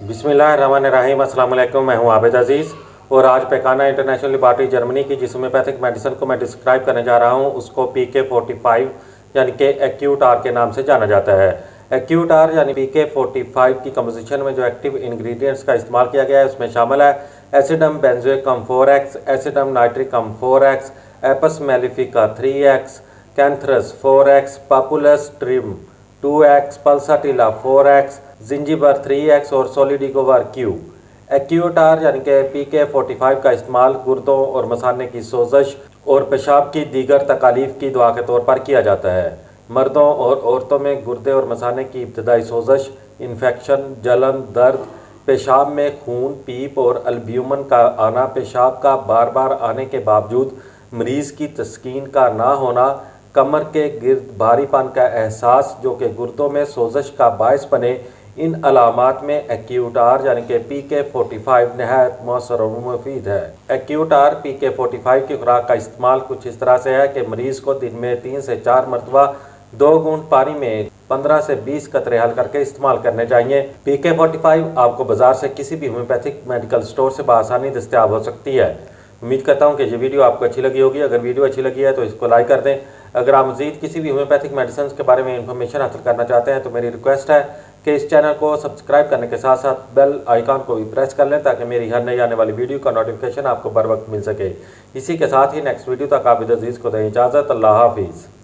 बिस्मिल्लाहिर्रहमानिर्रहीम। अस्सलाम वालेकुम। मैं हूं आबिद अजीज़ और आज पेकाना इंटरनेशनल लेबॉरेटरी जर्मनी की जिस होम्योपैथिक मेडिसिन को मैं डिस्क्राइब करने जा रहा हूं उसको PK45 यानी कि एक्यूट आर के नाम से जाना जाता है। एक्यूट आर यानी PK45 की कंपोजिशन में जो एक्टिव इंग्रेडिएंट्स का इस्तेमाल किया गया है उसमें शामिल है acidum benzoicum 4x, acidum nitricum 4x, apis mellifica 3x, cantharis 4x, populus ट्रिम 2x, pulsatilla 4x, zingiber 3x और सोलिडिगोवर Q। एक्यूट आर यानी कि PK45 का इस्तेमाल गुर्दों और मसाने की सोजश और पेशाब की दीगर तकालीफ की दवा के तौर पर किया जाता है। मर्दों और औरतों में गुर्दे और मसाने की इब्तदाई सोजश, इन्फेक्शन, जलन, दर्द, पेशाब में खून, पीप और अल्ब्यूमन का आना, पेशाब का बार बार आने के बावजूद मरीज़ की तस्कीन का ना होना, कमर के गिर्द भारीपन का एहसास जो कि गुर्दों में सोजश का बायस बने, इन अलामात में एक्यूट आर यानी कि PK45 नहायत मौसर और मुफीद है। एक्यूट आर PK45 की खुराक का इस्तेमाल कुछ इस तरह से है कि मरीज़ को दिन में 3 से 4 मरतबा 2 घूंट पानी में 15 से 20 कतरे हल करके इस्तेमाल करने चाहिए। PK45 आपको बाजार से किसी भी होम्योपैथिक मेडिकल स्टोर से बआसानी दस्तयाब हो सकती है। उम्मीद करता हूँ कि ये वीडियो आपको अच्छी लगी होगी। अगर वीडियो अच्छी लगी है तो इसको लाइक कर दें। अगर आप मज़ीद किसी भी होम्योपैथिक मेडिसिन के बारे में इंफॉर्मेशन हासिल करना चाहते हैं तो मेरी रिक्वेस्ट है कि इस चैनल को सब्सक्राइब करने के साथ साथ बेल आइकॉन को भी प्रेस कर लें ताकि मेरी हर नई आने वाली वीडियो का नोटिफिकेशन आपको बर वक्त मिल सके। इसी के साथ ही नेक्स्ट वीडियो तक आबिद अजीज़ को दें इजाज़त। अल्लाह हाफिज़।